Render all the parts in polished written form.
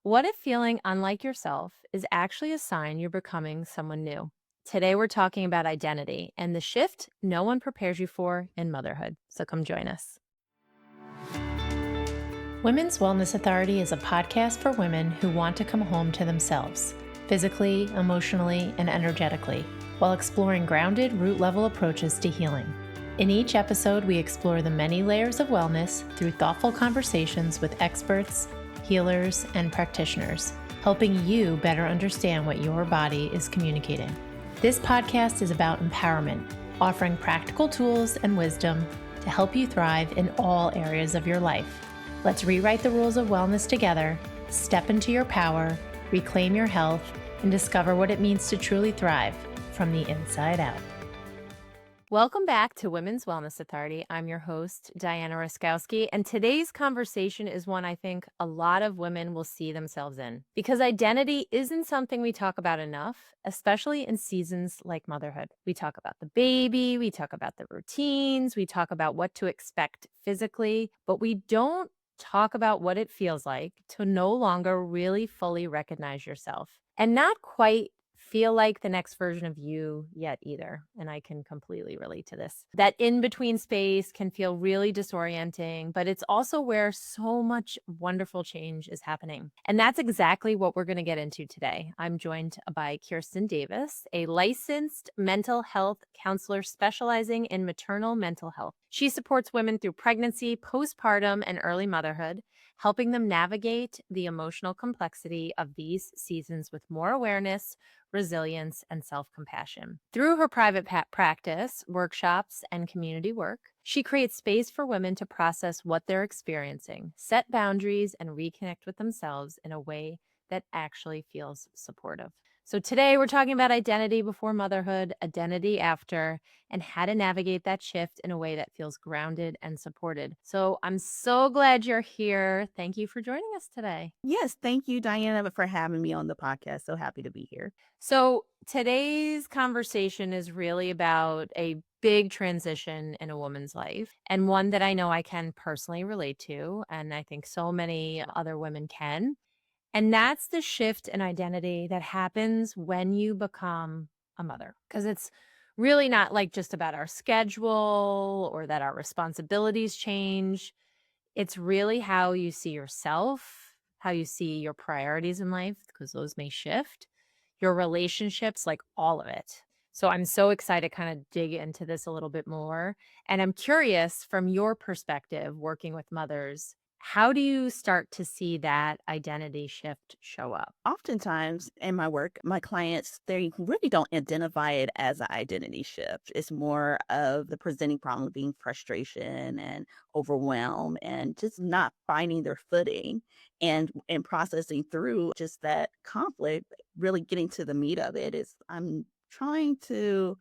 What if feeling unlike yourself is actually a sign you're becoming someone new? Today, we're talking about identity and the shift no one prepares you for in motherhood. So come join us. Women's Wellness Authority is a podcast for women who want to come home to themselves, physically, emotionally, and energetically, while exploring grounded, root level approaches to healing. In each episode, we explore the many layers of wellness through thoughtful conversations with experts, healers, and practitioners, helping you better understand what your body is communicating. This podcast is about empowerment, offering practical tools and wisdom to help you thrive in all areas of your life. Let's rewrite the rules of wellness together, step into your power, reclaim your health, and discover what it means to truly thrive from the inside out. Welcome back to Women's Wellness Authority. I'm your host, Diana Raskowski, and today's conversation is one I think a lot of women will see themselves in because identity isn't something we talk about enough, especially in seasons like motherhood. We talk about the baby, we talk about the routines, we talk about what to expect physically, but we don't talk about what it feels like to no longer really fully recognize yourself and not quite feel like the next version of you yet either. And I can completely relate to this. That in between space can feel really disorienting, but it's also where so much wonderful change is happening. And that's exactly what we're going to get into today. I'm joined by Kirsten Davis, a licensed mental health counselor specializing in maternal mental health. She supports women through pregnancy, postpartum, and early motherhood, helping them navigate the emotional complexity of these seasons with more awareness, resilience, and self-compassion. Through her private practice, workshops, and community work, she creates space for women to process what they're experiencing, set boundaries, and reconnect with themselves in a way that actually feels supportive. So today we're talking about identity before motherhood, identity after, and how to navigate that shift in a way that feels grounded and supported. So I'm so glad you're here. Thank you for joining us today. Yes, thank you, Diana, for having me on the podcast. So happy to be here. So today's conversation is really about a big transition in a woman's life and one that I know I can personally relate to. And I think so many other women can. And that's the shift in identity that happens when you become a mother. Because it's really not like just about our schedule or that our responsibilities change. It's really how you see yourself, how you see your priorities in life, because those may shift, your relationships, like all of it. So I'm so excited to kind of dig into this a little bit more. And I'm curious from your perspective, working with mothers, how do you start to see that identity shift show up? Oftentimes in my work, my clients, they really don't identify it as an identity shift. It's more of the presenting problem being frustration and overwhelm and just not finding their footing and processing through just that conflict, really getting to the meat of it is I'm trying to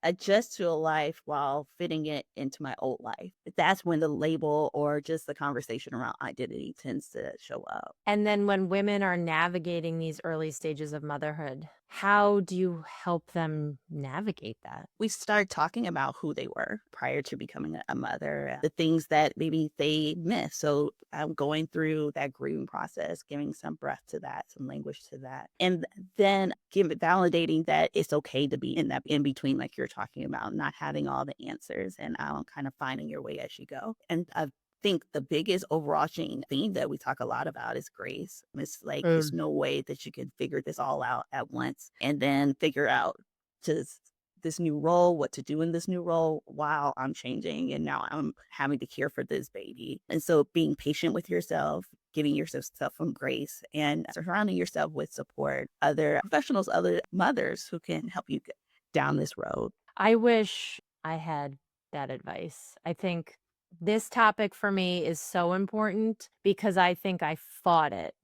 adjust to a life while fitting it into my old life. That's when the label or just the conversation around identity tends to show up. And then when women are navigating these early stages of motherhood, how do you help them navigate that? We start talking about who they were prior to becoming a mother, the things that maybe they missed. So I'm going through that grieving process, giving some breath to that, some language to that. And then validating that it's okay to be in that in between, like you're talking about, not having all the answers and kind of finding your way as you go. And I think the biggest overarching theme that we talk a lot about is grace. It's like there's no way that you can figure this all out at once and then figure out just this new role, what to do in this new role while I'm changing and now I'm having to care for this baby. And so being patient with yourself, giving yourself some grace and surrounding yourself with support, other professionals, other mothers who can help you get down this road. I wish I had that advice. I think this topic for me is so important because I think I fought it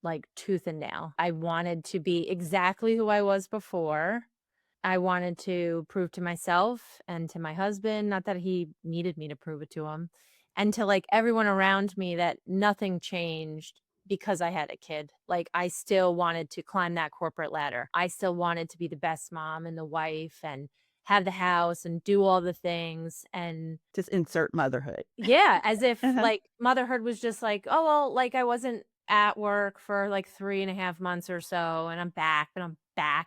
like tooth and nail. I wanted to be exactly who I was before. I wanted to prove to myself and to my husband, not that he needed me to prove it to him, and to like everyone around me that nothing changed because I had a kid. Like I still wanted to climb that corporate ladder. I still wanted to be the best mom and the wife and have the house and do all the things. And Just insert motherhood. yeah, as if Uh-huh. like motherhood was just like, oh, well, like I wasn't at work for like 3.5 months or so, and I'm back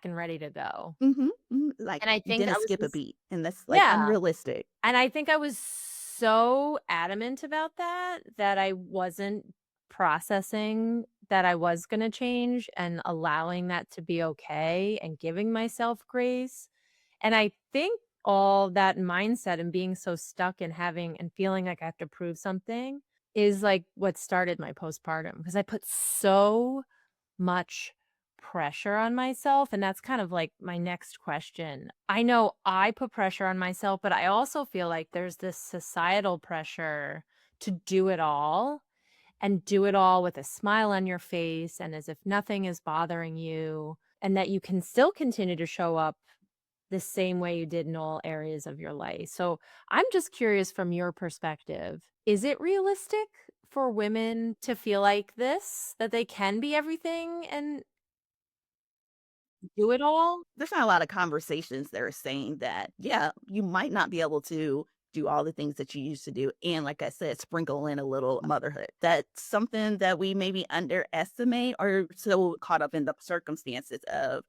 and ready to go. Mhm, mhm, like, And I you think I didn't was skip a just beat, and that's, like, yeah, unrealistic. and I think I was so adamant about that, that I wasn't processing that I was gonna change and allowing that to be okay and giving myself grace. And I think all that mindset and being so stuck and having and feeling like I have to prove something is, like, what started my postpartum because I put so much pressure on myself, and that's kind of like my next question. I know I put pressure on myself, but I also feel like there's this societal pressure to do it all and do it all with a smile on your face and as if nothing is bothering you, and that you can still continue to show up the same way you did in all areas of your life. So, I'm just curious from your perspective, is it realistic for women to feel like this, that they can be everything and do it all? There's not a lot of conversations that are saying that, yeah, you might not be able to do all the things that you used to do, and like I said, sprinkle in a little motherhood. That's something that we maybe underestimate or so caught up in the circumstances of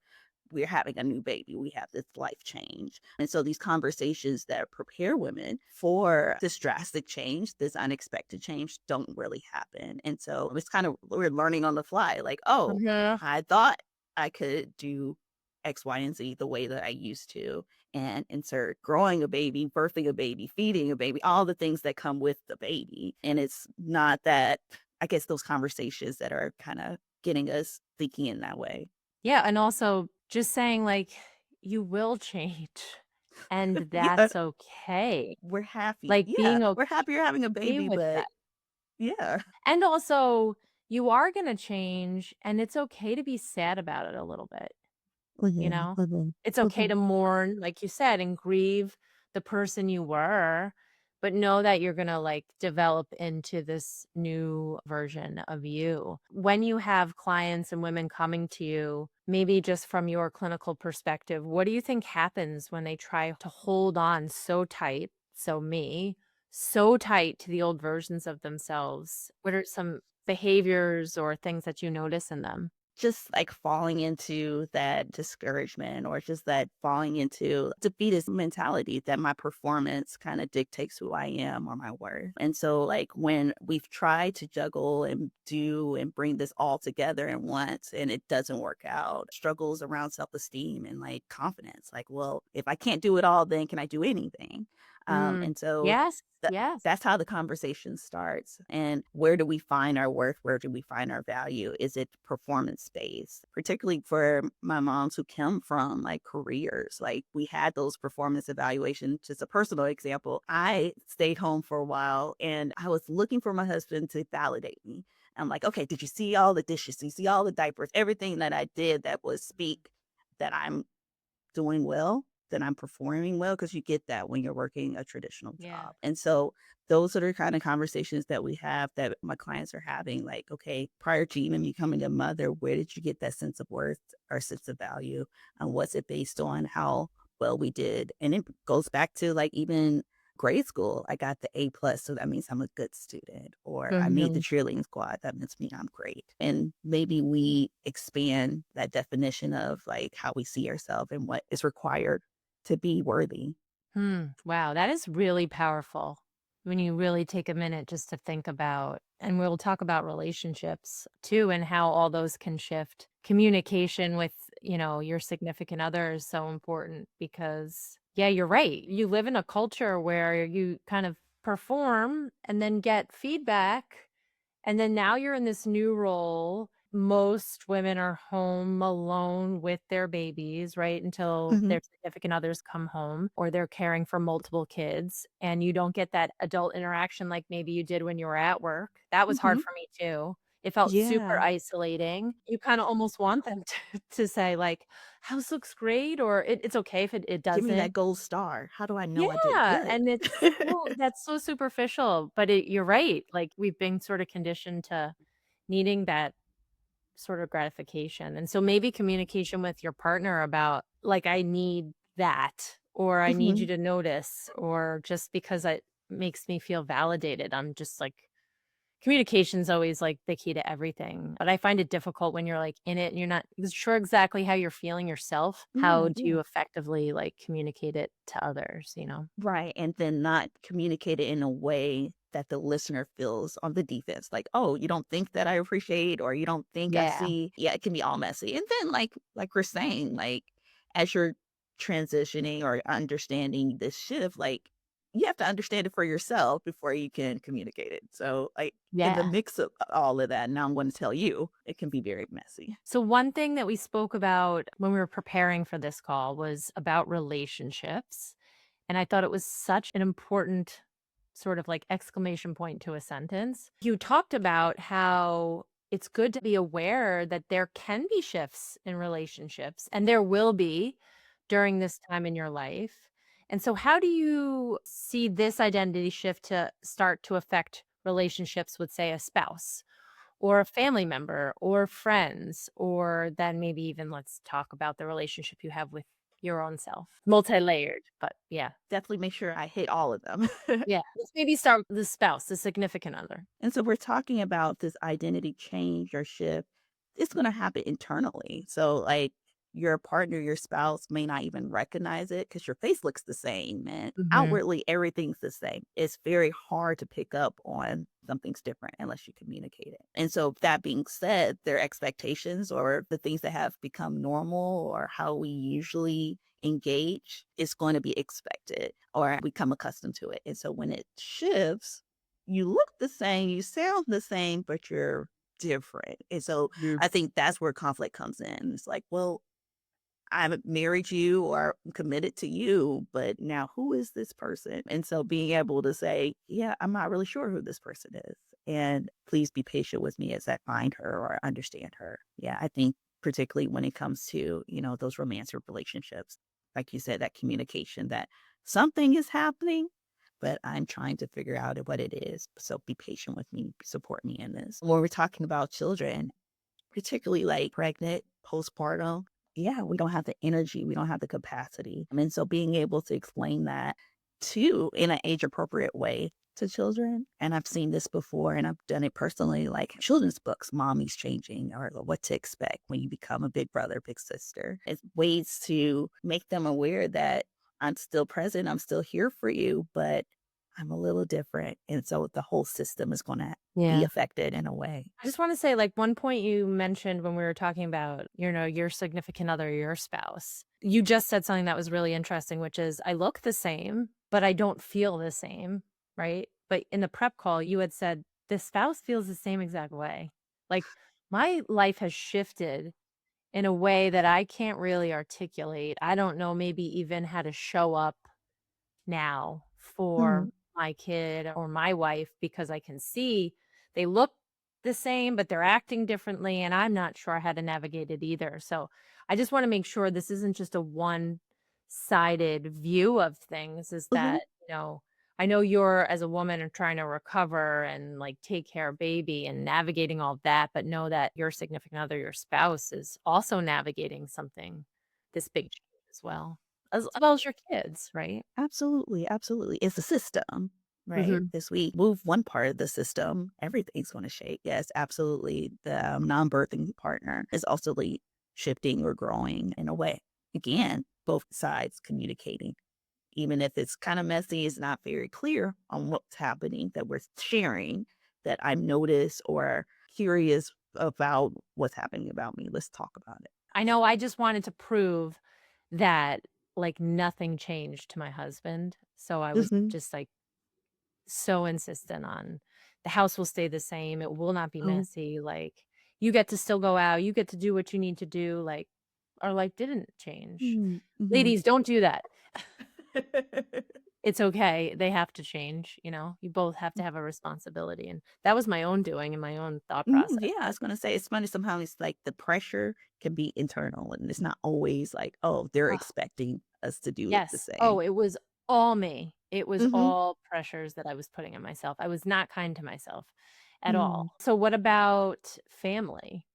we're having a new baby, we have this life change. And so these conversations that prepare women for this drastic change, this unexpected change, don't really happen. And so it's kind of we're learning on the fly, like, oh, Mhm. I thought I could do X, Y, and Z the way that I used to, and insert growing a baby, birthing a baby, feeding a baby, all the things that come with the baby. And it's not that, I guess, those conversations that are kind of getting us thinking in that way. Yeah, and also just saying, like, you will change, and Yeah. that's okay. We're happy. Like, Yeah, being we're happy you're having a okay baby, with that. but yeah. And also, you are gonna change, and it's okay to be sad about it a little bit. You Mhm, know? mhm, It's okay mhm. to mourn, like you said, and grieve the person you were, but know that you're gonna, like, develop into this new version of you. When you have clients and women coming to you, maybe just from your clinical perspective, what do you think happens when they try to hold on so tight, so me, so tight to the old versions of themselves? What are some behaviors or things that you notice in them? Just like falling into that discouragement or just that falling into defeatist mentality that my performance kind of dictates who I am or my worth. And so, like, when we've tried to juggle and do and bring this all together at once and it doesn't work out, struggles around self esteem and like confidence. Like, well, if I can't do it all, then can I do anything? Mm. And so, Yes, th- yes. that's how the conversation starts. And where do we find our worth? Where do we find our value? Is it performance based? Particularly for my moms who come from like careers, like we had those performance evaluations. Just a personal example, I stayed home for a while and I was looking for my husband to validate me. I'm like, okay, did you see all the dishes? Did you see all the diapers? Everything that I did that would speak that I'm doing well, then I'm performing well because you get that when you're working a traditional Yeah. job. And so those are the kind of conversations that we have that my clients are having. Like, okay, prior to even becoming a mother, where did you get that sense of worth or sense of value? And what's it based on how well we did? And it goes back to like even grade school. I got the A+, so that means I'm a good student. Or I made the Mhm. cheerleading squad, that means me I'm great. And maybe we expand that definition of like how we see ourselves and what is required to be worthy. Hmm, wow, that is really powerful when you really take a minute just to think about and we'll talk about relationships too and how all those can shift. Communication with, your significant other is so important because yeah, you're right. You live in a culture where you kind of perform and then get feedback. And then now you're in this new role. Most women are home alone with their babies, right? Until Mhm. their significant others come home or they're caring for multiple kids. And you don't get that adult interaction like maybe you did when you were at work. That was hard Mhm. for me too. It felt super Yeah. isolating. You kind of almost want them to say, like, house looks great, or it's okay if it Give me that doesn't. gold star. How do I know I did Yeah, good? and that's so superficial, but you're right, like, we've been sort of conditioned to needing that sort of gratification, and so maybe communication with your partner about, like, "I need that," or "I need you Mhm. to notice," or just because it makes me feel validated, I'm just, like, Communication's always, like, the key to everything, but I find it difficult when you're, like, in it and you're not sure exactly how you're feeling yourself. Yeah, How do yeah. you effectively, like, communicate it to others, you know? Right. And then not communicate it in a way that the listener feels on the defense. Like, oh, you don't think that I appreciate, or you don't think I Yeah. see. Yeah, it can be all messy. And then like we're saying, like as you're transitioning or understanding this shift, like you have to understand it for yourself before you can communicate it. So like in the Yeah. mix of all of that, now I'm going to tell you, it can be very messy. So one thing that we spoke about when we were preparing for this call was about relationships, and I thought it was such an important sort of like exclamation point to a sentence. You talked about how it's good to be aware that there can be shifts in relationships, and there will be during this time in your life. And so how do you see this identity shift to start to affect relationships with, say, a spouse or a family member or friends, or then maybe even let's talk about the relationship you have with your own self? Multi-layered, but yeah. Definitely make sure I hit all of them. Yeah. Let's maybe start with the spouse, the significant other. And so we're talking about this identity change or shift. It's going to happen internally. So, like, your partner, your spouse may not even recognize it because your face looks the same and Mhm. outwardly everything's the same. It's very hard to pick up on something's different unless you communicate it. And so, that being said, their expectations or the things that have become normal or how we usually engage is going to be expected or become accustomed to it. And so, when it shifts, you look the same, you sound the same, but you're different. And so Mhm. I think that's where conflict comes in. It's like, well, I've married you or I'm committed to you, but now who is this person? And so being able to say, yeah, I'm not really sure who this person is. And please be patient with me as I find her or understand her. Yeah, I think particularly when it comes to, those romantic relationships, like you said, that communication that something is happening, but I'm trying to figure out what it is. So be patient with me, support me in this. When we're talking about children, particularly like pregnant, postpartum, yeah, we don't have the energy, we don't have the capacity. And so being able to explain that too in an age appropriate way to children. And I've seen this before and I've done it personally, like children's books, Mommy's Changing, or What to Expect When You Become a Big Brother, Big Sister. It's ways to make them aware that I'm still present, I'm still here for you, but I'm a little different. And so the whole system is going to be Yeah. affected in a way. I just want to say, like, one point you mentioned when we were talking about, your significant other, your spouse. You just said something that was really interesting, which is I look the same, but I don't feel the same, right? But in the prep call, you had said the spouse feels the same exact way. Like, my life has shifted in a way that I can't really articulate. I don't know, maybe even how to show up now for my kid or my wife, because I can see they look the same, but they're acting differently. And I'm not sure how to navigate it either. So I just want to make sure this isn't just a one sided view of things, is Mhm. that, I know you're, as a woman, are trying to recover and like take care of baby and navigating all of that, but know that your significant other, your spouse, is also navigating something, this big change as well, as well as your kids, right? Absolutely, absolutely. It's a system, right? Mhm. As we move one part of the system, everything's going to shake. Yes, absolutely. The non-birthing partner is also shifting or growing in a way. Again, both sides communicating, even if it's kind of messy, it's not very clear on what's happening that we're sharing, that I'm noticed or curious about what's happening about me. Let's talk about it. I know I just wanted to prove that, like, nothing changed to my husband, so I was Mhm. just, like, so insistent on the house will stay the same, it will not be Oh. messy, like, you get to still go out, you get to do what you need to do, like, our life didn't change. Mm, mhm. Ladies, don't do that. It's okay, they have to change, you both have to have a responsibility, and that was my own doing and my own thought process. Yeah, I was gonna say it's funny. Sometimes it's like the pressure can be internal, and it's not always like, oh, they're expecting us to do it the Yes. Oh, same. it was all me. It was Hmm. all pressures that I was putting on myself. I was not kind to myself at all. Mm. So what about family?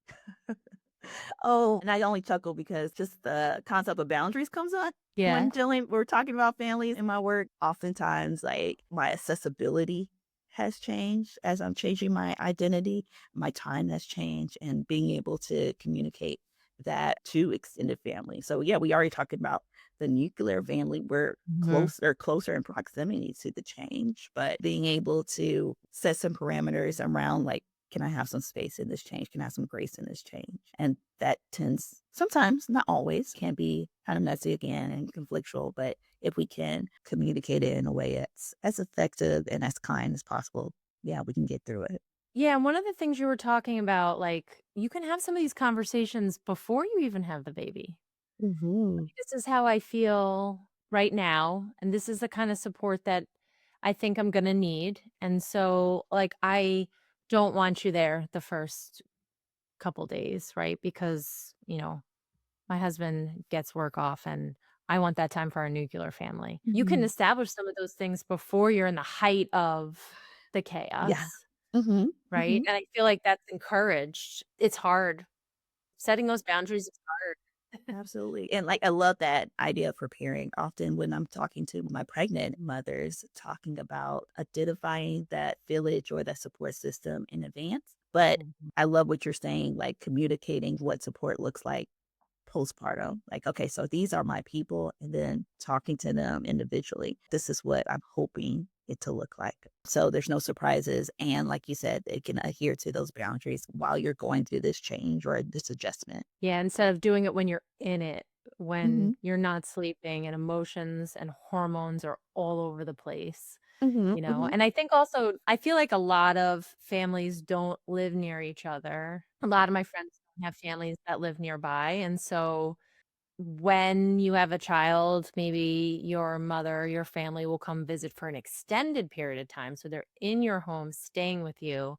Oh, and I only chuckle because just the concept of boundaries comes up when Yeah. we're talking about families in my work. Oftentimes, like my accessibility has changed as I'm changing my identity. My time has changed, and being able to communicate that to extended family. So yeah, we already talked about the nuclear family. We're Mhm. closer in proximity to the change, but being able to set some parameters around like, can I have some space in this change? Can I have some grace in this change? And that tends sometimes, not always, can be kind of messy again and conflictual, but if we can communicate it in a way that's as effective and as kind as possible, yeah, we can get through it. Yeah, and one of the things you were talking about, like, you can have some of these conversations before you even have the baby. Mhm. This is how I feel right now, and this is the kind of support that I think I'm gonna need, and so, like, I don't want you there the first couple days, right? Because, my husband gets work off, and I want that time for our nuclear family. You can Mhm. establish some of those things before you're in the height of the Yeah. chaos, Mhm. right? Mhm. And I feel like that's encouraged. It's hard. Setting those boundaries is hard. Absolutely. And like, I love that idea of preparing. Often when I'm talking to my pregnant mothers, talking about identifying that village or that support system in advance. But Mhm. I love what you're saying, like communicating what support looks like postpartum. Like, okay, so these are my people, and then talking to them individually. This is what I'm hoping it to look like. So there's no surprises. And like you said, they can adhere to those boundaries while you're going through this change or this adjustment. Yeah, instead of doing it when you're in it, Hmm. when you're not sleeping and emotions and hormones are all over the place, Hmm. Hmm. And I think also, I feel like a lot of families don't live near each other. A lot of my friends don't have families that live nearby. And so when you have a child, maybe your mother, your family will come visit for an extended period of time. So they're in your home, staying with you.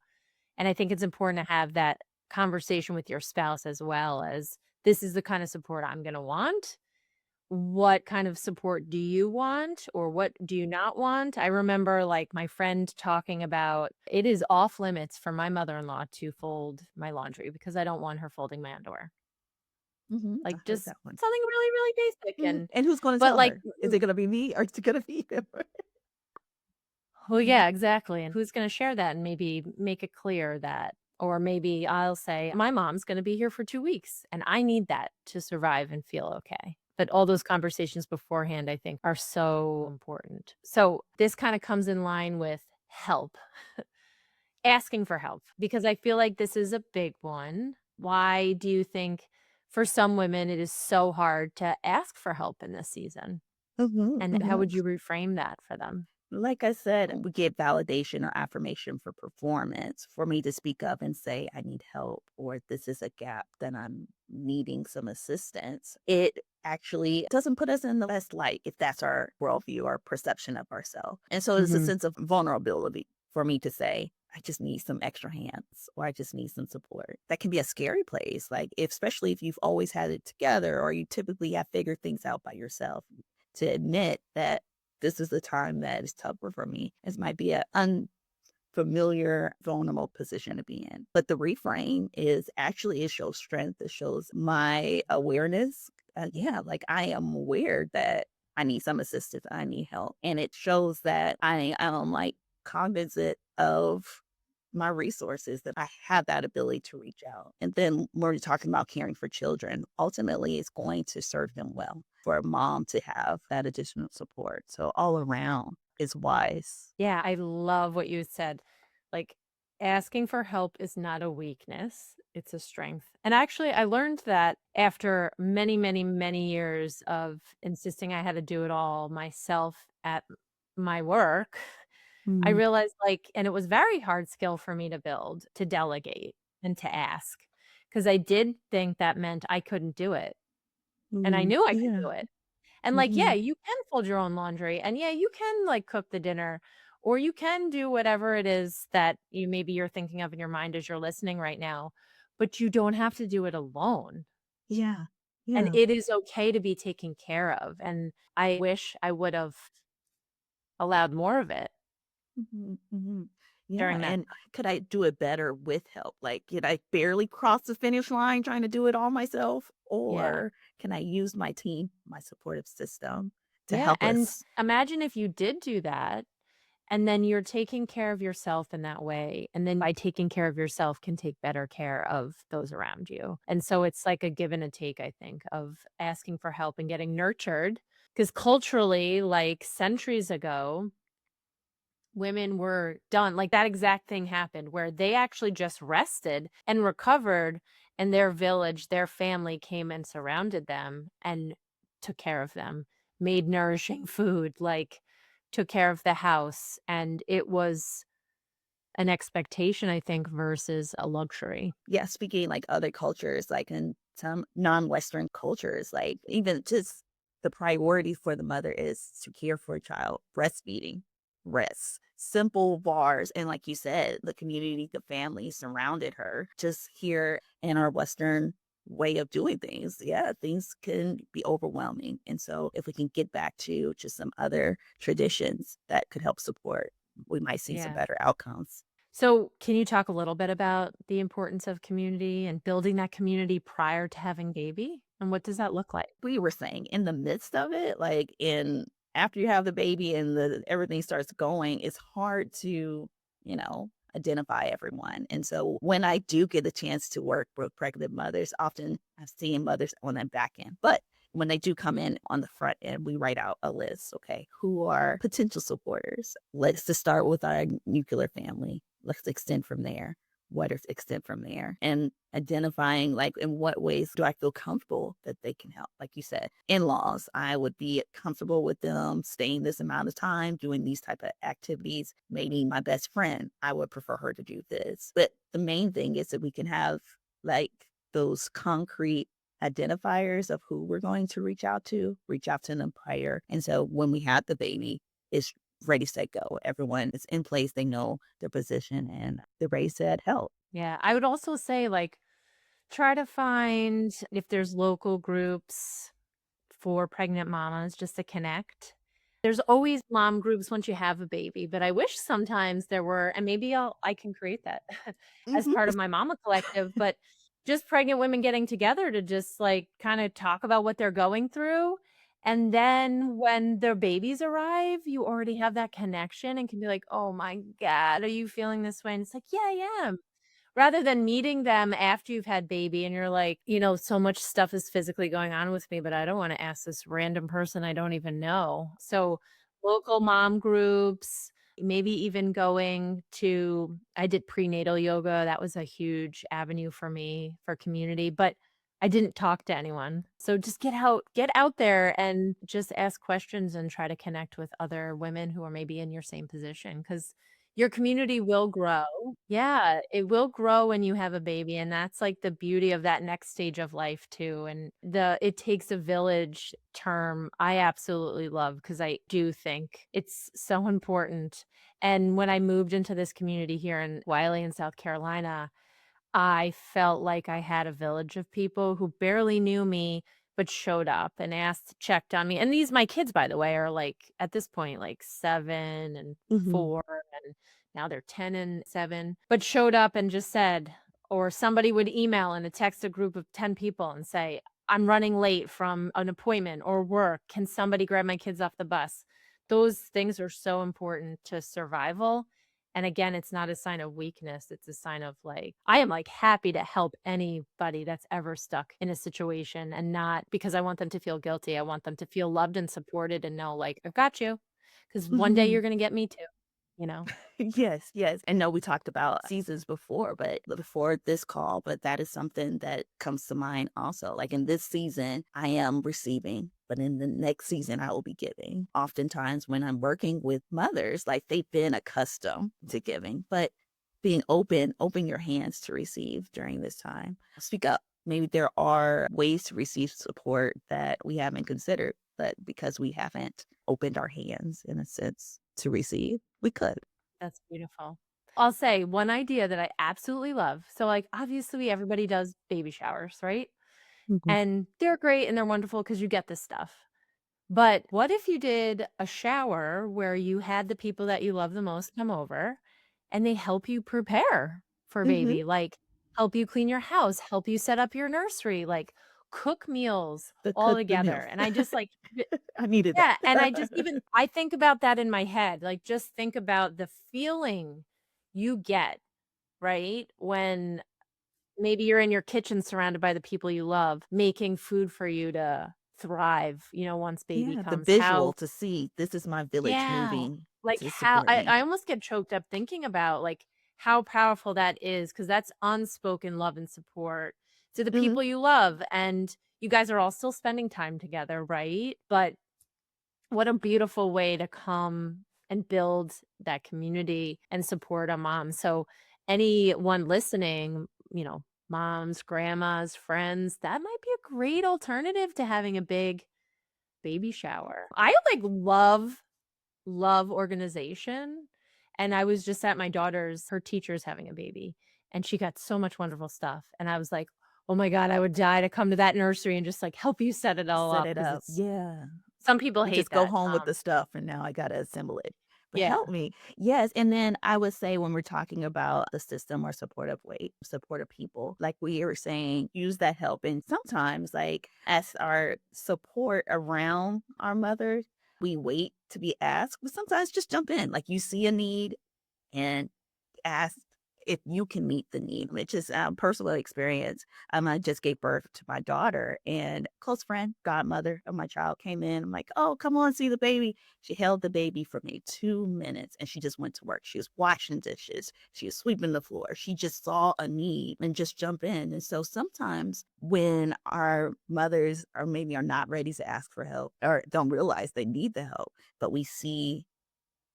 And I think it's important to have that conversation with your spouse as well as this is the kind of support I'm going to want. What kind of support do you want or what do you not want? I remember like my friend talking about it is off limits for my mother-in-law to fold my laundry because I don't want her folding my underwear. Hmm. I Like heard just that one. something really, really basic. Mhm. And And who's going to but tell like her? Is it going to be me or is it going to be them? well, Mhm. yeah, exactly. And who's gonna share that and maybe make it clear that or maybe I'll say, "My mom's gonna be here for 2 weeks, and I need that to survive and feel okay." But all those conversations beforehand, I think, are so important. So, this kinda comes in line with help, asking for help, because I feel like this is a big one. Why do you think for some women it is so hard to ask for help in this season? Mhm. And how Mhm. would you reframe that for them? Like I said, we get validation or affirmation for performance. For me to speak up and say, I need help, or this is a gap that I'm needing some assistance, it actually doesn't put us in the best light if that's our worldview or perception of ourselves. And so it's a Mhm. sense of vulnerability for me to say, I just need some extra hands or I just need some support. That can be a scary place. Like, especially if you've always had it together or you typically have figured things out by yourself, to admit that this is the time that is tougher for me. It might be an unfamiliar, vulnerable position to be in. But the reframe is actually, it shows strength. It shows my awareness. Yeah, like I am aware that I need some assistance. I need help. And it shows that I am like cognizant of my resources, that I have that ability to reach out. And then when we're talking about caring for children, ultimately it's going to serve them well for a mom to have that additional support. So all around is wise. Yeah, I love what you said. Like, asking for help is not a weakness, it's a strength. And actually, I learned that after many, many, many years of insisting I had to do it all myself at my work, I Mm, realized, like, and it was very hard skill for me to build, to delegate and to ask, because I did think that meant I couldn't do it. And I knew I could yeah. do it. And, like, yeah, Hmm. you can fold your own laundry, and, yeah, you can, like, cook the dinner, or you can do whatever it is that you're thinking of in your mind as you're listening right now, but you don't have to do it alone, Yeah. and Yeah. it is okay to be taken care of, and I wish I would've allowed more of it Mhm, mhm. Yeah, during that and could I do it better with help? Like, could I barely cross the finish line trying to do it all myself? Yeah. Or can I use my team, my supportive system to Yeah, help and us? imagine if you did do that And then you're taking care of yourself in that way. And then by taking care of yourself can take better care of those around you. And so it's like a give and a take, I think, of asking for help and getting nurtured. Because culturally, like centuries ago, women were done. Like that exact thing happened where they actually just rested and recovered, and their village, their family came and surrounded them and took care of them, made nourishing food, like took care of the house. And it was an expectation, I think, versus a luxury. Yeah, speaking like other cultures, like in some non-Western cultures, like even just the priority for the mother is to care for a child, breastfeeding, rest, simple bars. And like you said, the community, the family surrounded her. Just here in our Western way of doing things, yeah, things can be overwhelming. And so if we can get back to just some other traditions that could help support, we might see some Yeah. better outcomes. So, can you talk a little bit about the importance of community and building that community prior to having baby? And what does that look like? We were saying in the midst of it, like in after you have the baby and the everything starts going, it's hard to, identify everyone. And so when I do get a chance to work with pregnant mothers, often I'm seeing mothers on that back end. But when they do come in on the front end, we write out a list. Okay, who are potential supporters? Let's just start with our nuclear family. Let's extend from there. What is extent from there, and identifying like in what ways do I feel comfortable that they can help. Like you said, in-laws, I would be comfortable with them staying this amount of time doing these type of activities. Maybe my best friend, I would prefer her to do this, but the main thing is that we can have like those concrete identifiers of who we're going to reach out to them prior. And so when we have the baby, it's ready, set, go. Everyone is in place. They know their position and they're ready, set, help. Yeah, I would also say, like, try to find if there's local groups for pregnant mamas just to connect. There's always mom groups once you have a baby, but I wish sometimes there were, and maybe I can create that as Mhm. part of my mama collective, but just pregnant women getting together to just like kind of talk about what they're going through. And then when their babies arrive, you already have that connection and can be like, oh my God, are you feeling this way? And it's like, yeah, I am. Rather than meeting them after you've had baby and you're like, so much stuff is physically going on with me, but I don't wanna ask this random person I don't even know. So, local mom groups, maybe even going to I did prenatal yoga, that was a huge avenue for me for community, but I didn't talk to anyone. So just get out there and just ask questions and try to connect with other women who are maybe in your same position because your community will grow. Yeah, it will grow when you have a baby, and that's, like, the beauty of that next stage of life too, and the "it takes a village" term, I absolutely love because I do think it's so important, and when I moved into this community here in Wiley in South Carolina, I felt like I had a village of people who barely knew me, but showed up and asked, checked on me. And these my kids, by the way, are like at this point, like 7 and Mhm. 4, and now they're 10 and 7, but showed up and just said, or somebody would email and text a group of 10 people and say, I'm running late from an appointment or work. Can somebody grab my kids off the bus? Those things are so important to survival, and again, it's not a sign of weakness, it's a sign of, like I am, like, happy to help anybody that's ever stuck in a situation, and not because I want them to feel guilty, I want them to feel loved and supported and know, like, "I've got you, because one day you're gonna get me too," you know? Yes, yes. And no, we talked about seasons before, but before this call, but that is something that comes to mind also. Like in this season, I am receiving, but in the next season, I will be giving. Oftentimes, when I'm working with mothers, like they've been accustomed to giving, but being open your hands to receive during this time. Speak up. Maybe there are ways to receive support that we haven't considered, but because we haven't opened our hands in a sense to receive, we could. That's beautiful. I'll say one idea that I absolutely love, so, like, obviously, everybody does baby showers, right? Mhm. And they're great and they're wonderful because you get this stuff. But what if you did a shower where you had the people that you love the most come over and they help you prepare for Mhm. baby, like help you clean your house, help you set up your nursery, like cook meals The all cook the meals. together. And I just like, I needed yeah. And I that. just even, I think about that in my head. Like, just think about the feeling you get, right? When maybe you're in your kitchen surrounded by the people you love, making food for you to thrive, once baby Yeah, the comes. visual How, to see this is my village yeah, moving like to how support me. I almost get choked up thinking about like how powerful that is because that's unspoken love and support to the Mhm. people you love. And you guys are all still spending time together, right? But what a beautiful way to come and build that community and support a mom. So, anyone listening, moms, grandmas, friends, that might be a great alternative to having a big baby shower. I like love organization. And I was just at my daughter's, her teacher's having a baby, and she got so much wonderful stuff. And I was like, oh my God, I would die to come to that nursery and just like help you set it all Set up it because up. it's Yeah. some people And hate just go that. home with the stuff and now I gotta assemble it. But Yeah. help me. Yes. And then I would say when we're talking about the system or supportive way, supportive people, like we were saying, use that help. And sometimes like as our support around our mothers, we wait to be asked, but sometimes just jump in. Like you see a need and ask if you can meet the need, which is personal experience. I just gave birth to my daughter, and close friend, godmother of my child came in. I'm like, oh, come on, see the baby. She held the baby for me 2 minutes, and she just went to work. She was washing dishes. She was sweeping the floor. She just saw a need and just jump in. And so sometimes when our mothers are maybe are not ready to ask for help or don't realize they need the help, but we see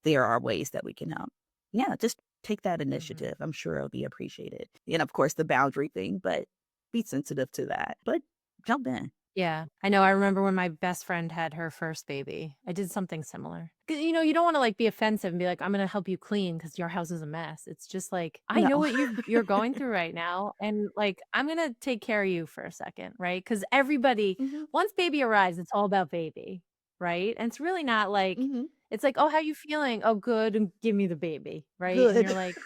there are ways that we can help. Yeah, just take that Mhm. initiative. I'm sure it'll be appreciated. And of course, the boundary thing, but be sensitive to that. But jump in. Yeah. I know. I remember when my best friend had her first baby. I did something similar. 'Cause, you don't want to like be offensive and be like, I'm going to help you clean because your house is a mess. It's just like, I No. know what you're going through right now. And like, I'm going to take care of you for a second. Right. Because everybody, hmm once baby arrives, it's all about baby. Right. And it's really not like, hmm it's like, oh, how you feeling? Oh, good. And give me the baby. Right. And Good. you're like,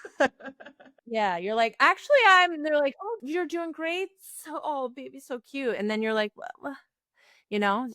yeah, you're like, actually, and they're like, oh, you're doing great. So, oh, baby's so cute. And then you're like, well,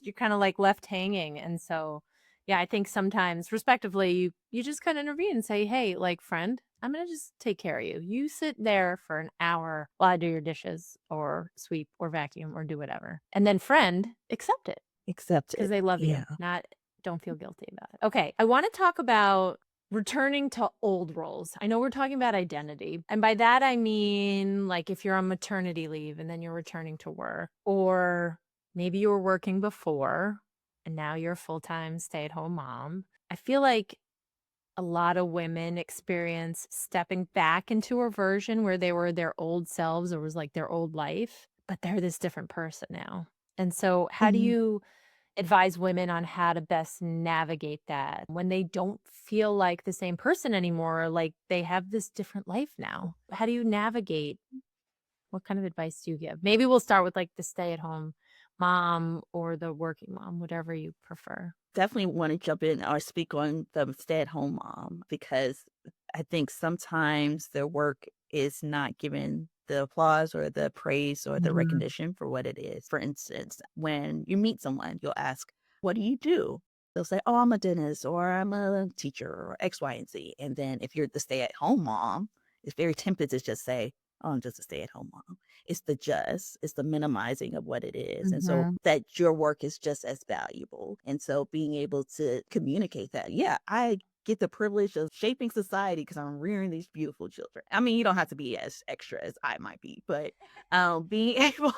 you're kind of like left hanging. And so, yeah, I think sometimes respectively, you just kind of intervene and say, hey, like friend, I'm going to just take care of you. You sit there for an hour while I do your dishes or sweep or vacuum or do whatever. And then friend, accept it Accept because it. they love you, Yeah. not don't feel guilty about it. Okay. I want to talk about returning to old roles. I know we're talking about identity. And by that, I mean like if you're on maternity leave and then you're returning to work, or maybe you were working before and now you're a full time stay at home mom. I feel like a lot of women experience stepping back into a version where they were their old selves or was like their old life, but they're this different person now. And so, how do hmm you advise women on how to best navigate that when they don't feel like the same person anymore, like they have this different life now? How do you navigate? What kind of advice do you give? Maybe we'll start with like the stay-at-home mom or the working mom, whatever you prefer. Definitely want to jump in or speak on the stay at home mom because I think sometimes their work is not given the applause or the praise or the Mhm. recognition for what it is. For instance, when you meet someone, you'll ask, what do you do? They'll say, oh, I'm a dentist or I'm a teacher or X, Y, and Z. And then if you're the stay at home mom, it's very tempted to just say, oh, I'm just a stay at home mom. It's the minimizing of what it is. And so Mhm. that your work is just as valuable. And so being able to communicate that, yeah, I get the privilege of shaping society because I'm rearing these beautiful children. I mean, you don't have to be as extra as I might be, but being able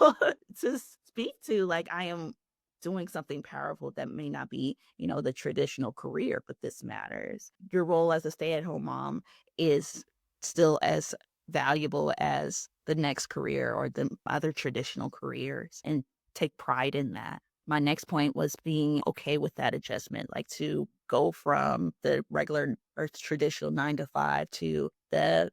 to speak to like I am doing something powerful that may not be, the traditional career, but this matters. Your role as a stay-at-home mom is still as valuable as the next career or the other traditional careers and take pride in that. My next point was being okay with that adjustment, like to go from the regular or traditional 9 to 5 to the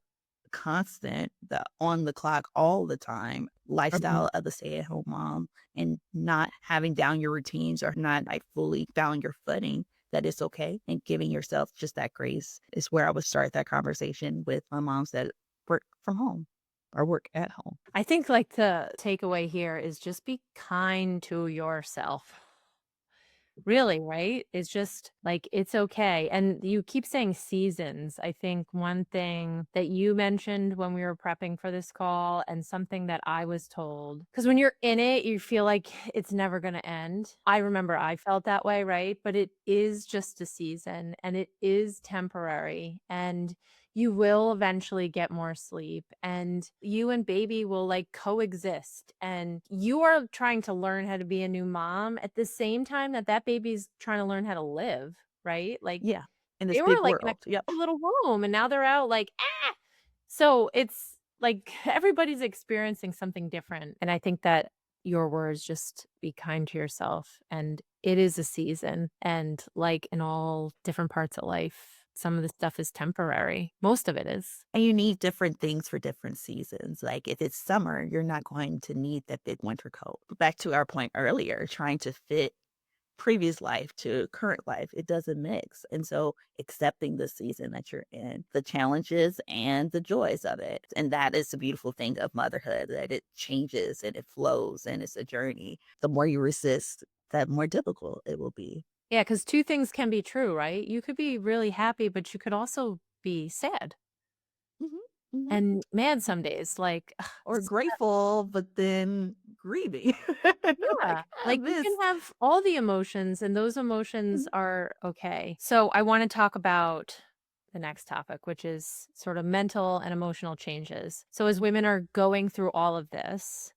constant, the on the clock all the time Mhm. lifestyle of the stay at home mom and not having down your routines or not like fully found your footing that it's okay and giving yourself just that grace is where I would start that conversation with my moms that work from home. or work at home. I think like the takeaway here is just be kind to yourself. Really, right? It's just like it's okay. And you keep saying seasons. I think one thing that you mentioned when we were prepping for this call, and something that I was told, because when you're in it, you feel like it's never going to end. I remember I felt that way, right? But it is just a season and it is temporary. And you will eventually get more sleep, and you and baby will like coexist, and you are trying to learn how to be a new mom at the same time that that baby's trying to learn how to live, right? Like Yeah, in this they were big like in a world. Yep. cute little home and now they're out like ah. So it's like everybody's experiencing something different, and I think that your words, just be kind to yourself, and it is a season, and like in all different parts of life, some of the stuff is temporary. Most of it is. And you need different things for different seasons. Like if it's summer, you're not going to need that big winter coat. Back to our point earlier, trying to fit previous life to current life, it doesn't mix. And so accepting the season that you're in, the challenges and the joys of it. And that is the beautiful thing of motherhood, that it changes and it flows and it's a journey. The more you resist, that more difficult it will be. Yeah, because two things can be true, right? You could be really happy, but you could also be sad Hmm. Hmm. and mad some days. Like, ugh, Or grateful, but then grieving. yeah, Like, I like you can miss. have all the emotions, and those emotions Mhm. are okay. So, I want to talk about the next topic, which is sort of mental and emotional changes. So, as women are going through all of this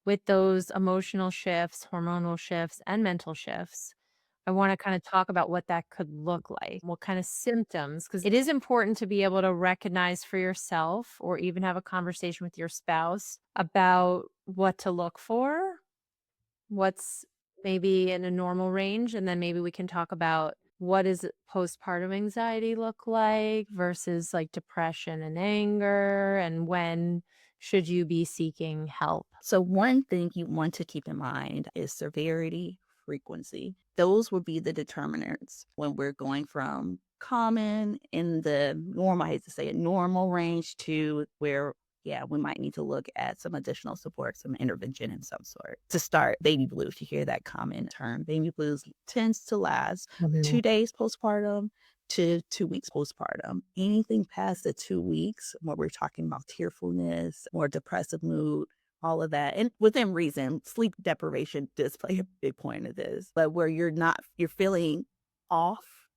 with those emotional shifts, hormonal shifts, and mental shifts, I wanna kinda talk about what that could look like, what kind of symptoms, because it is important to be able to recognize for yourself or even have a conversation with your spouse about what to look for, what's maybe in a normal range, and then maybe we can talk about what does postpartum anxiety look like versus, like, depression and anger, and when should you be seeking help? So, one thing you want to keep in mind is severity, frequency. Those will be the determinants when we're going from common in the normal, I hate to say it, normal range to where, yeah, we might need to look at some additional support, some intervention in some sort. To start, baby blues, you hear that common term. Baby blues tends to last Mhm. 2 days postpartum to 2 weeks postpartum. Anything past the 2 weeks, where we're talking about tearfulness, more depressive mood, all of that. And within reason, sleep deprivation does play a big point of this. But where you're feeling off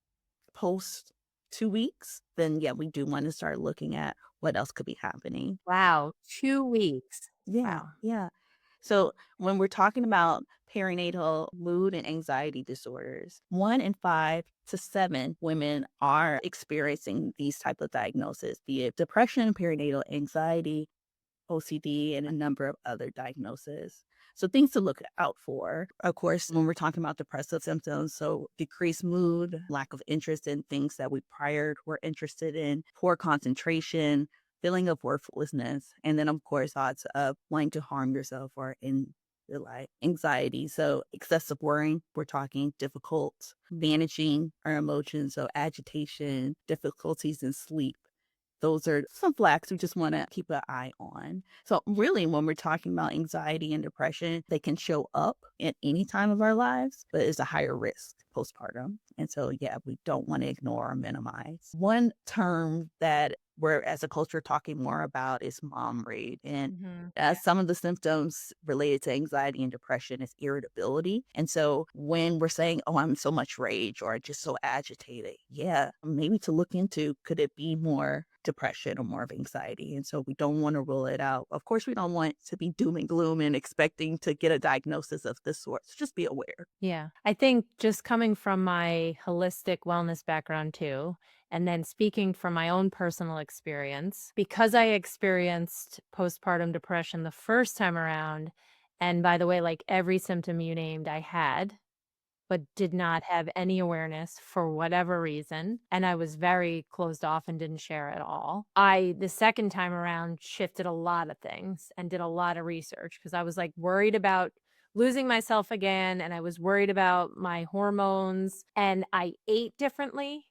post 2 weeks, then yeah, we do want to start looking at what else could be happening. Wow, 2 weeks. Yeah, Wow. yeah. So when we're talking about perinatal mood and anxiety disorders, 1 in 5 to 7 women are experiencing these type of diagnoses, be it depression, perinatal anxiety, OCD, and a number of other diagnoses. So things to look out for. Of course, when we're talking about depressive symptoms, so decreased mood, lack of interest in things that we prior were interested in, poor concentration, feeling of worthlessness, and then of course thoughts of wanting to harm yourself or in your life, anxiety. So excessive worrying, we're talking difficult managing our emotions, so agitation, difficulties in sleep. Those are some flags we just want to keep an eye on. So, really, when we're talking about anxiety and depression, they can show up at any time of our lives, but it's a higher risk postpartum. And so, yeah, we don't want to ignore or minimize. One term that we're as a culture talking more about is mom rage. And Mhm. some of the symptoms related to anxiety and depression is irritability. And so when we're saying, oh, I'm so much rage or just so agitated, yeah, maybe to look into, could it be more depression or more of anxiety? And so we don't want to rule it out. Of course, we don't want to be doom and gloom and expecting to get a diagnosis of this sort. So just be aware. Yeah. I think just coming from my holistic wellness background too, and then speaking from my own personal experience, because I experienced postpartum depression the first time around, and by the way, like every symptom you named, I had, but did not have any awareness for whatever reason. And I was very closed off and didn't share at all. The second time around, shifted a lot of things and did a lot of research because I was like worried about losing myself again. And I was worried about my hormones. And I ate differently.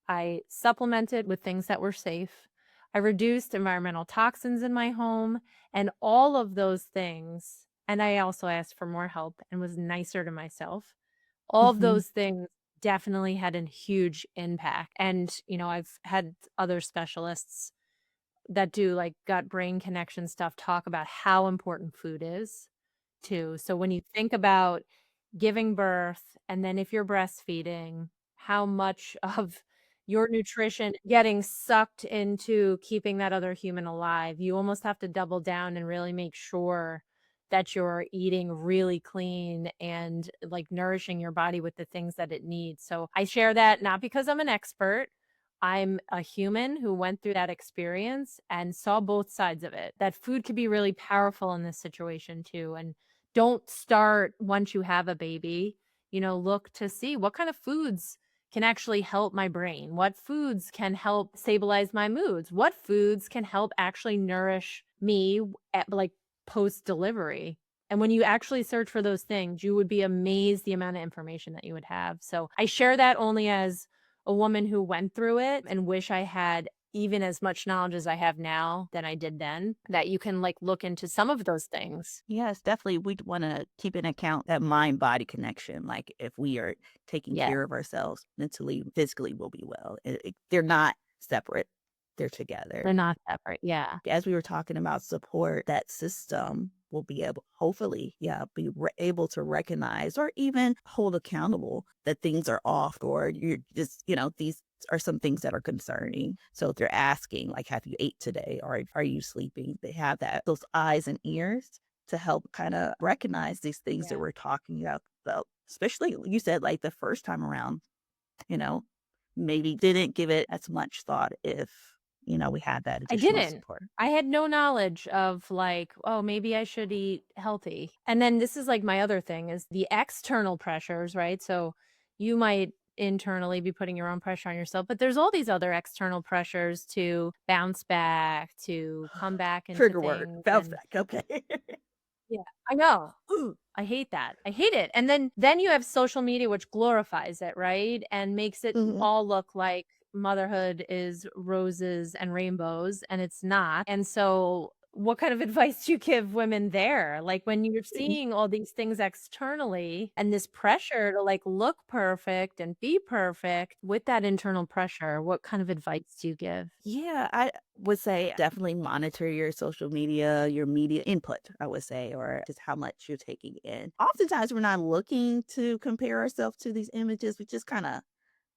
I supplemented with things that were safe. I reduced environmental toxins in my home and all of those things. And I also asked for more help and was nicer to myself. All of Hmm. those things definitely had a huge impact. And, I've had other specialists that do like gut brain connection stuff talk about how important food is too. So when you think about giving birth and then if you're breastfeeding, how much of your nutrition getting sucked into keeping that other human alive, you almost have to double down and really make sure that you're eating really clean and like nourishing your body with the things that it needs. So I share that not because I'm an expert. I'm a human who went through that experience and saw both sides of it. That food could be really powerful in this situation too. And don't start once you have a baby, look to see what kind of foods can actually help my brain, what foods can help stabilize my moods, what foods can help actually nourish me at like post delivery. And when you actually search for those things, you would be amazed the amount of information that you would have. So I share that only as a woman who went through it and wish I had even as much knowledge as I have now than I did then, that you can like look into some of those things. Yes, definitely. We'd want to keep in account that mind body connection. Like if we are taking Yeah, care of ourselves mentally, physically, we'll be well. They're not separate, they're together. they're not separate. Yeah. As we were talking about support, that system will be able, hopefully, yeah, be able to recognize or even hold accountable that things are off or you're just, these are some things that are concerning. So if they're asking, like, have you ate today or are you sleeping? They have those eyes and ears to help kind of recognize these things that Yeah. we're talking about, especially you said like the first time around, you know, maybe didn't give it as much thought if, we had that I additional didn't. support. I had no knowledge of like, oh, maybe I should eat healthy. And then this is like my other thing is the external pressures, right? So you might internally be putting your own pressure on yourself, but there's all these other external pressures to bounce back, to come back into Trigger word, things. bounce And back, okay. yeah, I know. Ooh, I hate that. I hate it. And then you have social media which glorifies it, right? And makes it Mhm. all look like motherhood is roses and rainbows and it's not. And so what kind of advice do you give women there? Like when you're seeing all these things externally and this pressure to like look perfect and be perfect with that internal pressure, what kind of advice do you give? Yeah, I would say definitely monitor your social media, your media input, I would say, or just how much you're taking in. Oftentimes, we're not looking to compare ourselves to these images. We just kind of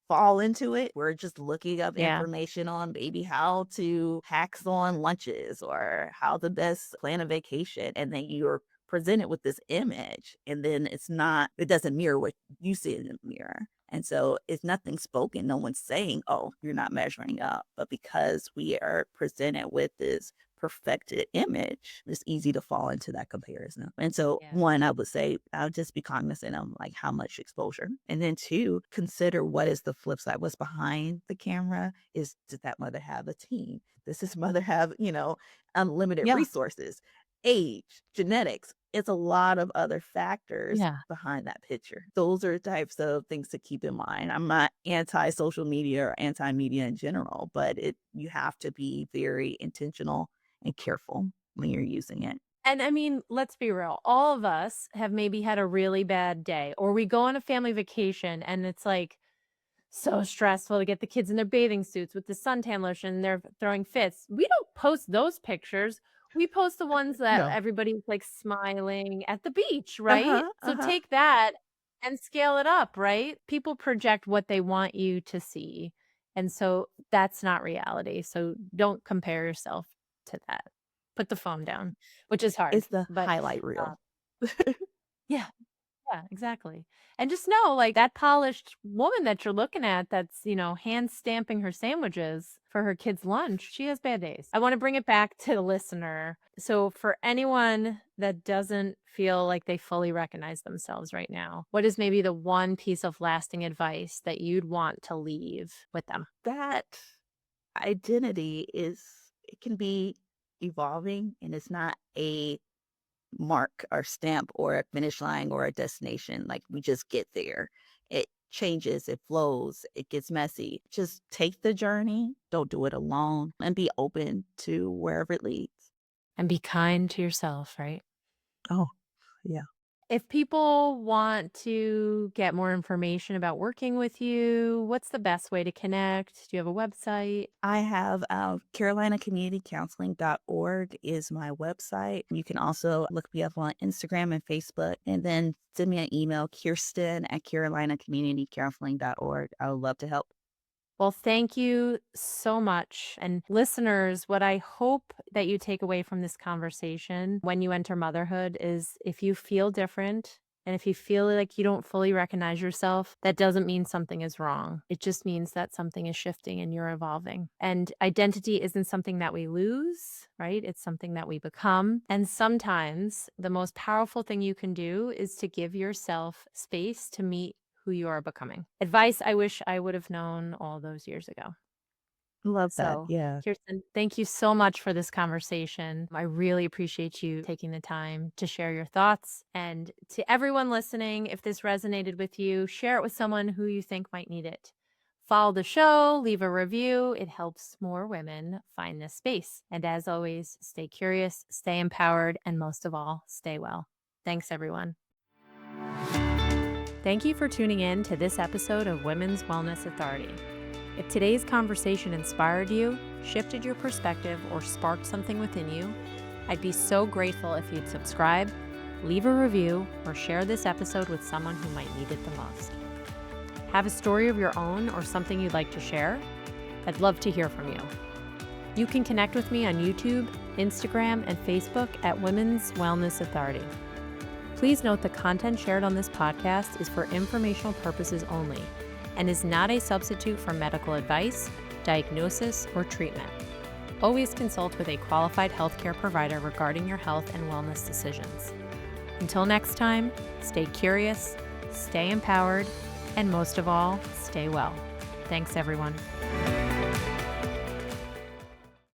fall into it. We're just looking up Yeah. information on maybe how to hacks on lunches or how the best plan a vacation. And then you're presented with this image and then it doesn't mirror what you see in the mirror. And so it's nothing spoken. No one's saying, oh, you're not measuring up. But because we are presented with this perfected image, it's easy to fall into that comparison. And so Yeah. one, I would say I'll just be cognizant of like how much exposure. And then two, consider what is the flip side. What's behind the camera is did that mother have a team? Does this mother have, unlimited Yeah. resources, age, genetics? It's a lot of other factors Yeah. behind that picture. Those are types of things to keep in mind. I'm not anti social media or anti media in general, but you have to be very intentional and careful when you're using it. And I mean, let's be real. All of us have maybe had a really bad day, or we go on a family vacation and it's like so stressful to get the kids in their bathing suits with the suntan lotion and they're throwing fits. We don't post those pictures. We post the ones that No. everybody's like smiling at the beach, right? Uh-huh. So Uh-huh. take that and scale it up, right? People project what they want you to see. And so that's not reality. So don't compare yourself to that. Put the phone down, which is hard. It's the But highlight uh, reel. yeah, yeah, exactly. And just know, like, that polished woman that you're looking at that's, hand stamping her sandwiches for her kid's lunch, she has bad days. I want to bring it back to the listener. So, for anyone that doesn't feel like they fully recognize themselves right now, what is maybe the one piece of lasting advice that you'd want to leave with them? That identity it can be evolving and it's not a mark or stamp or a finish line or a destination. Like we just get there. changes, it flows, it gets messy. Just take the journey, don't do it alone, and be open to wherever it leads. And be kind to yourself, right? Oh, yeah. If people want to get more information about working with you, what's the best way to connect? Do you have a website? I have carolinacommunitycounseling.org is my website. You can also look me up on Instagram and Facebook, and then send me an email, Kirsten@carolinacommunitycounseling.org. I would love to help. Well, thank you so much. And listeners, what I hope that you take away from this conversation when you enter motherhood is if you feel different and if you feel like you don't fully recognize yourself, that doesn't mean something is wrong. It just means that something is shifting and you're evolving. And identity isn't something that we lose, right? It's something that we become. And sometimes the most powerful thing you can do is to give yourself space to meet who you are becoming. Advice I wish I would have known all those years ago. Love that. So, Yeah. Kirsten, thank you so much for this conversation. I really appreciate you taking the time to share your thoughts. And to everyone listening, if this resonated with you, share it with someone who you think might need it. Follow the show, leave a review. It helps more women find this space. And as always, stay curious, stay empowered, and most of all, stay well. Thanks, everyone. Thank you for tuning in to this episode of Women's Wellness Authority. If today's conversation inspired you, shifted your perspective, or sparked something within you, I'd be so grateful if you'd subscribe, leave a review, or share this episode with someone who might need it the most. Have a story of your own or something you'd like to share? I'd love to hear from you. You can connect with me on YouTube, Instagram, and Facebook at Women's Wellness Authority. Please note the content shared on this podcast is for informational purposes only and is not a substitute for medical advice, diagnosis, or treatment. Always consult with a qualified healthcare provider regarding your health and wellness decisions. Until next time, stay curious, stay empowered, and most of all, stay well. Thanks, everyone.